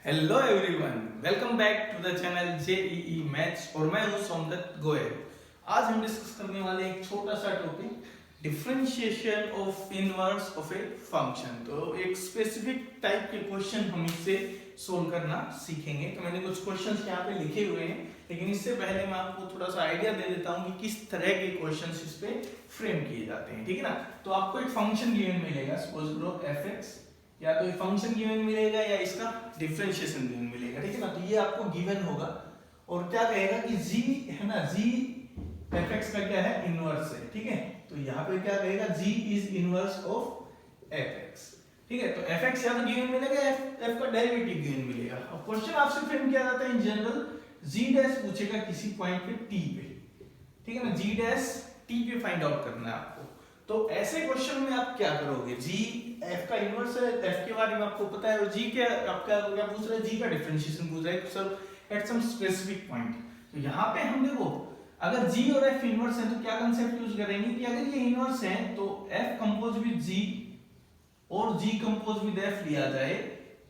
Hello everyone, welcome back to the channel JEE maths और मैं हूं सोमदत्त गोयल। आज हम डिस्कस करने वाले एक छोटा सा topic differentiation of inverse of a function. तो एक स्पेसिफिक टाइप के क्वेश्चन हम इससे सोल्व करना सीखेंगे। तो मैंने कुछ क्वेश्चंस यहाँ पे लिखे हुए हैं, लेकिन इससे पहले मैं आपको थोड़ा सा आइडिया दे देता हूँ कि किस तरह के क्वेश्चंस इस पे फ्रेम किए जाते हैं। ठीक है ना। तो आपको एक फंक्शन गिवन मिलेगा, सपोज करो f(x), या तो ये फंक्शन गिवन मिलेगा या इसका डिफरेंशिएशन गिवन मिलेगा। ठीक है ना। तो ये आपको गिवन होगा और क्या कहेगा कि g है ना, g fx का क्या है, इनवर्स है। ठीक है। तो यहाँ पे क्या कहेगा, g is inverse of fx। ठीक है। तो fx या तो गिवन मिलेगा या f का डेरिवेटिव गिवन मिलेगा। अब क्वेश्चन आपसे फ्रेम किया जाता है इन जनरल, g डैश पूछेगा किसी पॉइंट पे t पे। ठीक है ना। g डैश t पे फाइंड आउट करना है आपको। तो ऐसे क्वेश्चन में आप क्या करोगे, g f का इनवर्स है, f के बारे में आपको पता है, और g क्या आपका क्या पूछ रहा है, g का डिफरेंशिएशन पूछ रहा है sir at some specific point. तो यहाँ पे हम देखो, अगर g और f इनवर्स है तो क्या कांसेप्ट यूज करेंगे कि अगर ये इनवर्स है तो f कंपोज विद g और g कंपोज विद f लिया जाए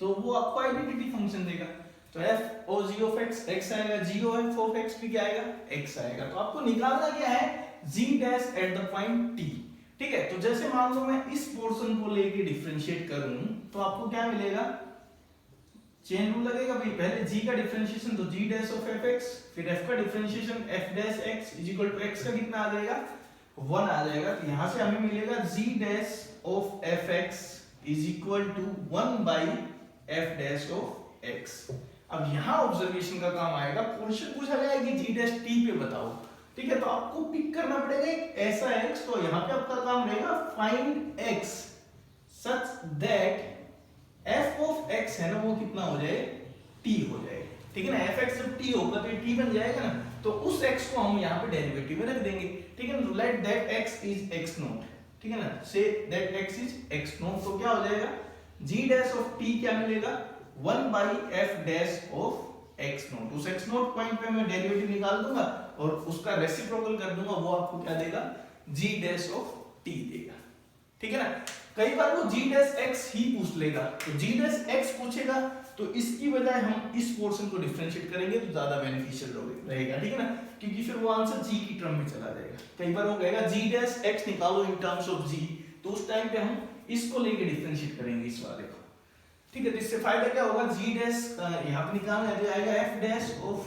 तो वो आपको आइडेंटिटी फंक्शन देगा। तो f और g ऑफ x x आएगा, g ऑफ x भी क्या आएगा, x आएगा। तो आपको निकालना क्या है, g dash at the point t। ठीक है। तो जैसे मान लो मैं इस पोर्शन को लेके डिफरेंशिएट करूं तो आपको क्या मिलेगा, चेन रूल लगेगा भाई। पहले g का डिफरेंशिएशन तो g डैश ऑफ fx, फिर f का differentiation f dash x is equal to x का कितना आ जाएगा, 1 आ जाएगा। तो यहां से हमें मिलेगा g dash of fx is equal to 1 by f dash of x। अब यहां ऑब्जर्वेशन का काम आएगा, क्वेश्चन पूछा गया है कि g डैश t पे बताओ। ठीक है। तो आपको पिक करना पड़ेगा एक ऐसा x, तो यहाँ पे आपका काम रहेगा find x such that f of x है ना वो कितना हो जाए, t हो जाए। ठीक है ना। fx जब t होगा तो ये t बन जाएगा ना, तो उस x को हम यहाँ पे डेरिवेटिव में रख देंगे। ठीक है ना। Let that x is x not. ठीक है ना। Say that x is x not, तो क्या हो जाएगा, g डैश ऑफ t क्या मिलेगा, 1 by f dash of x not. उस x नॉट पॉइंट पे मैं डेरिवेटिव निकाल दूंगा और उसका रेसिप्रोकल कर दूंगा, वो आपको क्या देगा, g डैश ऑफ t देगा। ठीक है ना। कई बार वो g डैश x ही पूछ लेगा, तो g डैश x पूछेगा तो इसकी बजाय हम इस पोर्शन को डिफरेंशिएट करेंगे तो ज्यादा बेनिफिशियल रहेगा। ठीक है ना। क्योंकि फिर वो आंसर g की टर्म में चला जाएगा। कई बार वो कहेगा g डैश x निकालो इन टर्म्स ऑफ g, तो उस टाइम पे हम इसको लेके डिफरेंशिएट करेंगे इस वाले को। ठीक है। तो इससे फायदा क्या होगा, g डैश यहाँ पे निकालना है तो आएगा f dash of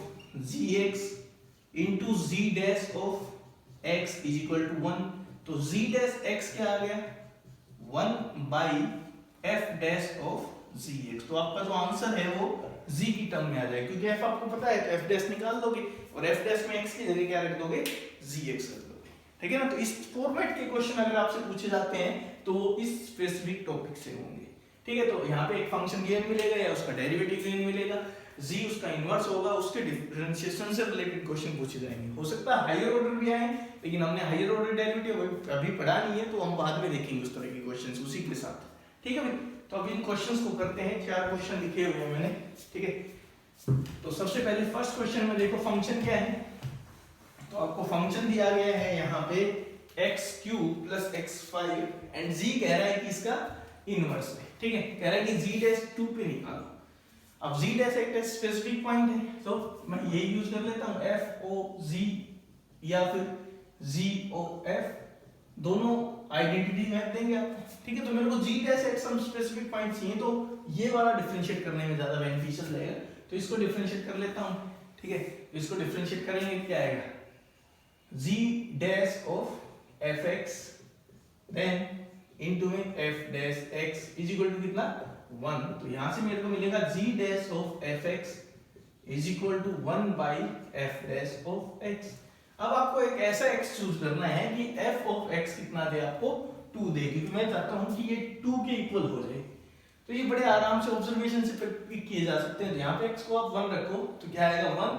gx into z dash of x is equal to 1। तो z डैश x क्या आ गया, 1 by f dash of gx। तो आपका जो आंसर है वो z की टर्म में आ जाएगा, क्योंकि f आपको पता है तो f डैश निकाल दोगे और f डैश में x की जगह क्या रख दोगे, gx रख दोगे। ठीक है ना। तो इस फॉर्मेट के क्वेश्चन अगर आपसे पूछे जाते हैं तो वो इस स्पेसिफिक टॉपिक से होंगे। ठीक है। तो यहाँ पे एक फंक्शन गिवन मिलेगा या उसका डेरिवेटिव गिवन मिलेगा, g उसका इनवर्स होगा, उसके डिफरेंशिएशन से रिलेटेड क्वेश्चन पूछे जाएंगे। हो सकता है हायर ऑर्डर भी आए, लेकिन हमने हायर ऑर्डर डेरिवेटिव अभी पढ़ा नहीं है, तो हम बाद में देखेंगे उस तरह के क्वेश्चंस उसी के साथ। ठीक है भाई। तो अब इन क्वेश्चंस को करते हैं, 4 क्वेश्चन लिखे हुए हैं मैंने। ठीक है। तो सबसे पहले फर्स्ट क्वेश्चन में देखो फंक्शन क्या है। तो आपको फंक्शन दिया गया है यहाँ पे x³ plus x5 and g कह रहा है कि इसका इनवर्स है। ठीक है। कह रहा है कि g डैश 2 पे निकालो। अब g डैश एक स्पेसिफिक पॉइंट है, तो मैं यही यूज कर लेता हूं, f o g या फिर g o f, दोनों आइडेंटिटी मैप देंगे आपको। ठीक है। तो मेरे को g dash at some specific point चाहिए, तो ये वाला डिफरेंशिएट करने में ज्यादा बेनिफिशियल रहेगा, तो इसको डिफरेंशिएट कर लेता हूं। ठीक है। तो इसको डिफरेंशिएट करेंगे क्या आएगा, g dash of fx then into में f dash x is equal to कितना, 1। तो यहां से मेरे को मिलेगा g dash of fx is equal to 1 by f dash of x। अब आपको एक ऐसा x चूज करना है कि f ऑफ x कितना दे आपको, 2 दे, क्योंकि मैं चाहता हूं कि ये 2 के इक्वल हो जाए। तो ये बड़े आराम से ऑब्जर्वेशन से पिक किए जा सकते हैं। यहाँ पे x को आप 1 रखो तो क्या आएगा, 1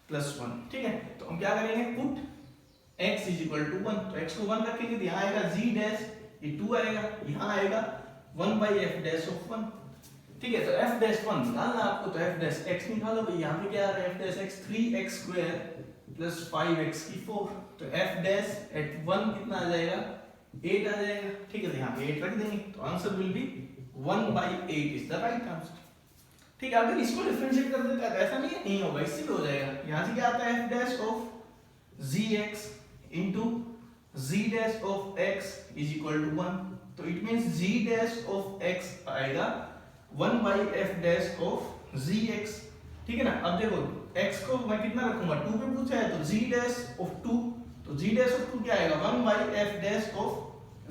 प्लस 1। ठीक है। तो हम क्या करेंगे, put x is equal to 1। तो x को 1 रखेंगे तो यहाँ आएगा g डैश, ये 2 आएगा, यहाँ आएगा 1 बाई f डैश ऑफ 1। ठीक है। तो f डैश 1 निकालना आपको, तो f डैश x निकालो भाई। यहाँ पे क्या आ रहा है, f dash x 3x square plus 5x की 4। तो f डैश एट 1 कितना आ जाएगा, 8 आ जाएगा। ठीक है। तो यहाँ पे 8 रख देंगे, तो answer will be 1 by 8 is the right answer. ठीक है, अगर इसको डिफरेंशिएट कर देता है तो ऐसा नहीं होगा, इससे भी हो जाएगा। यहाँ से क्या आता है, F dash of G X into G dash of X is equal to 1। तो it means G dash of X आएगा 1 by F dash of G X. ठीक है ना। अब देखो x को मैं कितना रखूंगा, 2 पे पूछा है, तो g डैश ऑफ 2, तो g डैश ऑफ 2 क्या आएगा, 1 by f dash of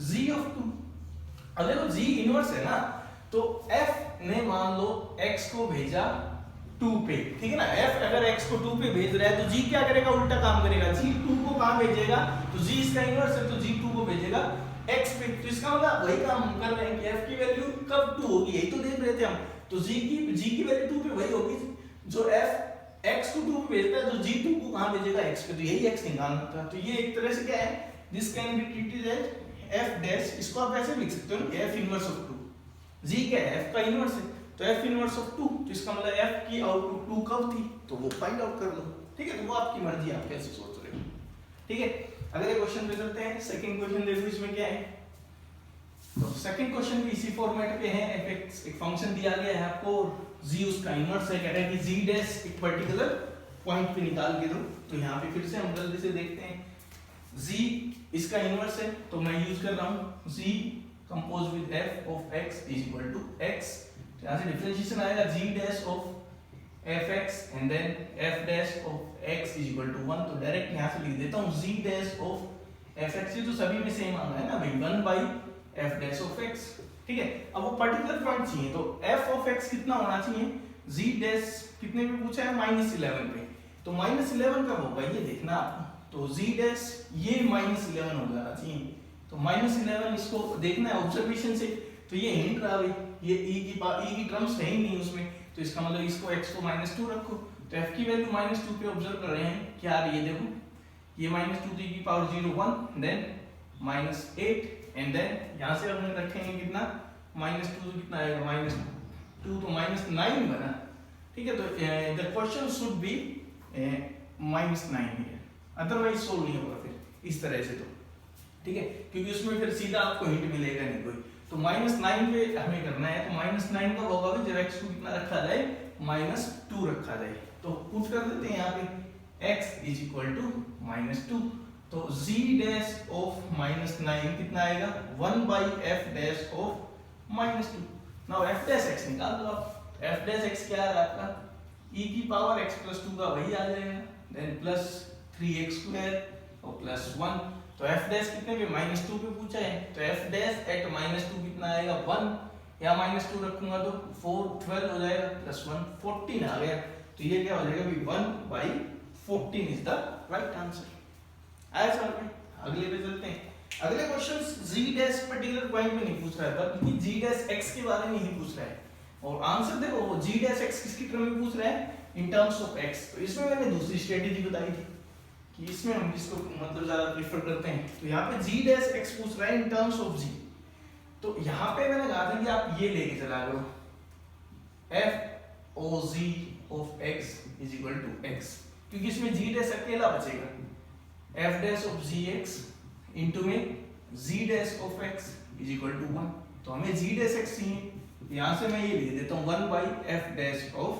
g of 2। अब देखो g इनवर्स है ना, तो f ने मान लो x को भेजा 2 पे, ठीक है ना। f अगर x को 2 पे भेज रहा है तो g क्या करेगा, उल्टा काम करेगा, g 2 को कहां भेजेगा, तो g इसका इनवर्स है तो g 2 को भेजेगा x पे। तो इसका मतलब वही काम हम कर रहे हैं कि f की वैल्यू कब 2 होगी, यही तो देख रहे थे हम। तो g की वैल्यू 2 पे वही होगी जो f x को 2 पे भेजता है, जो g 2 को कहां भेजेगा, x पे। तो यही x निकालना था। तो ये एक तरह से क्या है, this can be treated as f dash, इसको आप ऐसे लिख सकते हो ना, f इनवर्स ऑफ 2। g क्या है, f का इनवर्स है, तो f इनवर्स ऑफ 2, तो इसका मतलब f की आउटपुट 2 कब थी, तो वो फाइंड आउट कर लो। ठीक है, तो वो आपकी मर्जी, आप कैसे सोच रहे हो। ठीक है, अगले क्वेश्चन पे चलते हैं। सेकंड क्वेश्चन देखो इसमें क्या है। तो सेकंड क्वेश्चन भी इसी फॉर्मेट पे है, fx एक फंक्शन दिया गया है आपको, g उसका इनवर्स है, कह रहा है कि g डैश एक पर्टिकुलर पॉइंट पे निकाल के दो। तो यहाँ पे फिर से हम जल्दी से देखते हैं, g इसका इनवर्स है, तो मैं यूज कर रहा हूँ g compose with f of x is equal to x। तो यहाँ से डिफरेंशिएशन आएगा g dash of fx and then f dash of x is equal to 1। तो डायरेक्ट यहाँ से लिख देता हूँ g डैश ऑफ fx, ये तो सभी में सेम आ रहा है ना भाई, 1 by f dash of x। ठीक है, अब वो पर्टिकुलर पॉइंट चाहिए, तो f ऑफ x कितना होना चाहिए, g डैश कितने पे पूछा है, -11 पे। तो -11 कब होगा ये देखना आपको, तो g डैश ये -11 हो जाना चाहिए। तो -11 इसको देखना है ऑब्जर्वेशन से। तो ये हिंट रहा भाई, ये e की टर्म्स है ही नहीं उसमें, तो इसका मतलब इसको x को -2 रखो। तो f की वैल्यू -2 पे ऑब्जर्व कर रहे हैं, क्या आ रही है देखो, ये -2 to the power 0 1 then -8 and then यहाँ से हम रखेंगे कितना, -2 तो कितना आएगा, -2 तो -9 बना। ठीक है, तो the question should be -9 here, otherwise solve नहीं होगा फिर इस तरह से। तो ठीक है, क्योंकि उसमें फिर सीधा आपको हिंट मिलेगा नहीं कोई। तो -9 पे हमें करना है, तो -9 कब होगा जब x को कितना रखा जाए, -2 रखा जाए। तो पुट कर देते हैं यहाँ पे x इज इक्वल टू -2। तो g डैश ऑफ -9 कितना आएगा, 1 by f dash of -2। Now f dash x निकाल दो आप। f डैश x क्या है आपका, e की पावर x प्लस 2 का वही आ जाएगा, देन प्लस 3x स्क्वायर और प्लस 1। तो f डैश कितने पे, -2 पे पूछा है, तो f डैश एट -2 कितना आएगा, 1। या -2 रखूंगा तो 4 12 हो जाएगा, प्लस 1 14 आ गया। तो ये क्या हो जाएगा भी 1 by 14 is the right answer. आया समझ में। अगले पे चलते हैं। अगले question g dash particular point में नहीं पूछ रहा है, बल्कि g डैश x के बारे में ही पूछ रहा है। और आंसर देखो, वो g डैश x किसकी टर्म में पूछ रहा है, इन टर्म्स ऑफ x। तो इसमें मैंने दूसरी स्ट्रेटजी बताई थी कि इसमें हम इसको मतलब ज्यादा प्रेफर करते हैं। तो यहाँ पे g डैश x पूछ रहा है इन टर्म्स ऑफ g। तो यहाँ पे मैंने कहा था कि आप ये लेके चला करो, f o g of x is equal to x, क्योंकि इसमें g डैश अकेला बचेगा, f dash of gx into में g dash of x is equal to 1। तो हमें g डैश x चाहिए, यहां से मैं ये लिख देता हूं 1 by f dash of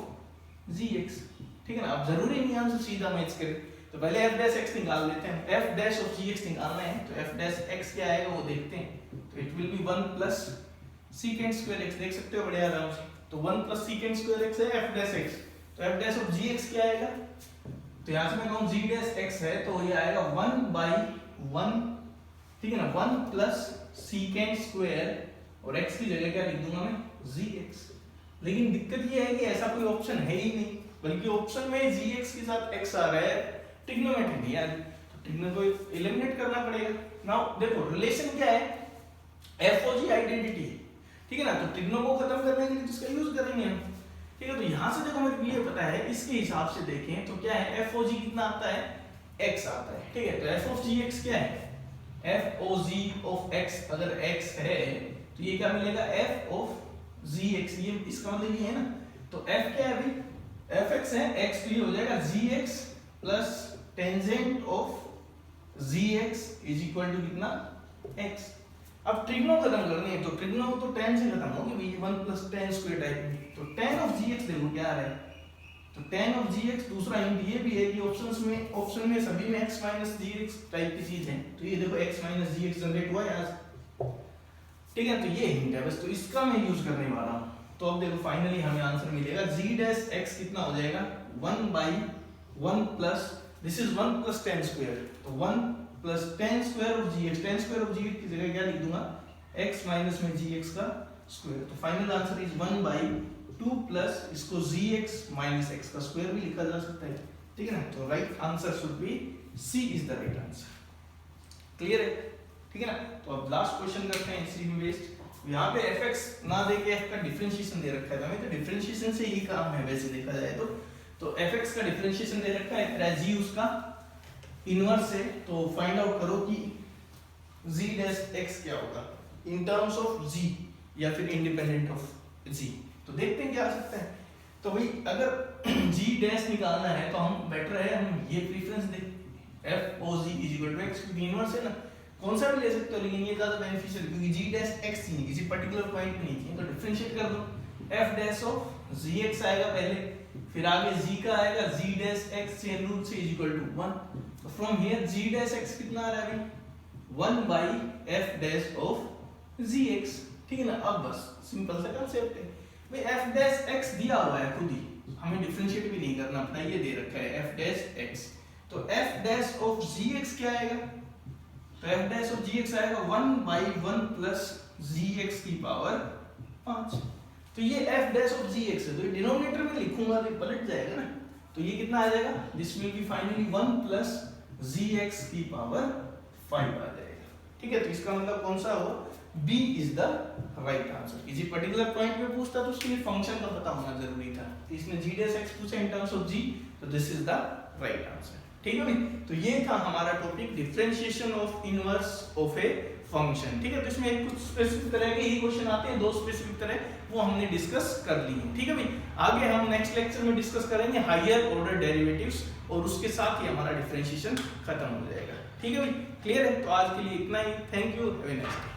gx। ठीक है ना, अब जरूरी नहीं आंसर सीधा मैच करे, तो पहले f डैश x निकाल लेते हैं। f डैश ऑफ gx निकालना है, तो f डैश x क्या आएगा वो देखते हैं। तो it will be 1 plus second square x, देख सकते हो बढ़िया आराम से। तो 1 प्लस सेकेंड स्क्वायर x है f डैश x। तो f डैश ऑफ gx क्या आएगा, तो यहाँ से मैं कहूँ g डैश x है, तो ये आएगा 1 बाई 1, ठीक है ना, 1 प्लस सेकेंड स्क्वायर, और x की जगह क्या लिख दूंगा मैं, gx। लेकिन दिक्कत ये है कि ऐसा कोई ऑप्शन है ही नहीं, बल्कि ऑप्शन में gx के साथ x आ रहा है, ट्रिग्नोमेट्री नहीं आ रही, तो ट्रिग्नो को एलिमिनेट करना पड़ेगा। नाउ देखो रिलेशन क्या है, FOG आइडेंटिटी, ठीक है ना। तो ट्रिग्नो को खत्म करने के लिए इसका यूज करेंगे हम। ठीक है, तो यहां से देखो मेरे को ये पता है, इसके हिसाब से देखें तो क्या है, FOG कितना आता है, x आता है। ठीक है, तो f ऑफ gx क्या है, FOG ऑफ x, अगर x है तो ये क्या मिलेगा, f ऑफ gx, ये इसका मतलब ये है ना। तो f क्या है अभी, fx है, x तो ये हो जाएगा gx plus tangent of gx is equal to कितना, x। अब ट्रिग्नो खत्म करनी है, तो ट्रिग्नो तो tan से खत्म होगी भाई, 1 + tan स्क्वायर टाइप में। तो tan of gx देखो क्या आ रहा है, तो tan of gx दूसरा हिंट ये भी है कि ऑप्शन में सभी में x - gx टाइप की चीज है, तो ये देखो x - gx जनरेट हुआ यहाँ से, ठीक है। तो ये हिंट है बस, तो इसका मैं यूज करने वाला हूँ। तो अब देखो फाइनली हमें आंसर मिलेगा g डैश x कितना हो जाएगा, 1/1 plus this is 1 + tan square, तो 1 + tan square of gx, tan square of gx की जगह क्या लिख दूंगा, x माइनस में gx का स्क्वायर। तो फाइनल आंसर इज 1/2 प्लस इसको gx माइनस x का स्क्वायर भी लिखा जा सकता है, ठीक है ना। तो right answer should be C is the right answer. Clear है, ठीक है ना। तो अब लास्ट क्वेश्चन करते हैं इसी में बेस्ड। यहाँ पे fx ना दे के f का डिफरेंशिएशन दे रखा है हमें, तो डिफरेंशिएशन से ही काम है वैसे देखा जाए तो fx का डिफरेंशिएशन दे रखा है, g उसका इनवर्स है, तो फाइंड आउट करो कि g डैश x क्या होगा इन टर्म्स ऑफ g या फिर इंडिपेंडेंट ऑफ g। तो देखते हैं क्या आ सकता है। तो भाई अगर g डैश निकालना है तो हम बेटर है हम ये प्रेफरेंस दे f o g = x, क्योंकि इनवर्स है ना, कौन सा भी ले सकते हो, लेकिन ये ज्यादा बेनिफिशियल क्योंकि g डैश x ही किसी पर्टिकुलर पॉइंट पे नहीं थी, तो डिफरेंशिएट कर दो, f डैश ऑफ gx आएगा पहले, फिर आगे g का आएगा g dash x chain rule से = 1। तो from here g dash x कितना आ रहा है भाई, 1/f डैश ऑफ gx, ठीक है ना। अब बस सिंपल सा कांसेप्ट है भाई, f डैश x दिया हुआ है खुद ही, हमें डिफरेंशिएट भी नहीं करना अपना, ये दे रखा है f डैश x, तो f डैश ऑफ gx क्या आएगा, तो f डैश ऑफ gx आएगा 1/1 प्लस gx की पावर 5। तो ये f डैश ऑफ gx है, तो ये डिनोमिनेटर में लिखूंगा तो पलट जाएगा ना, तो ये कितना आ जाएगा, this will be finally 1 plus gx की पावर 5 आ जाएगा, ठीक है। तो इसका मतलब कौन सा होगा, B is the right answer. किसी पर्टिकुलर पॉइंट पे पूछता तो उसके लिए फंक्शन का पता होना जरूरी था, इसने g डैश x पूछा इन टर्म्स ऑफ g, तो this is the right answer, ठीक है भाई। तो ये था हमारा topic differentiation of inverse of a function, ठीक है। तो इसमें कुछ स्पेसिफिक तरह के ही क्वेश्चन आते हैं, 2 स्पेसिफिक तरह, वो हमने डिस्कस कर ली है, ठीक है भाई। आगे हम नेक्स्ट लेक्चर में डिस्कस करेंगे हायर ऑर्डर डेरिवेटिव्स, और उसके साथ ही हमारा डिफरेंशिएशन खत्म हो जाएगा, ठीक है भाई। क्लियर है, तो आज के लिए इतना ही, thank you, have a nice day.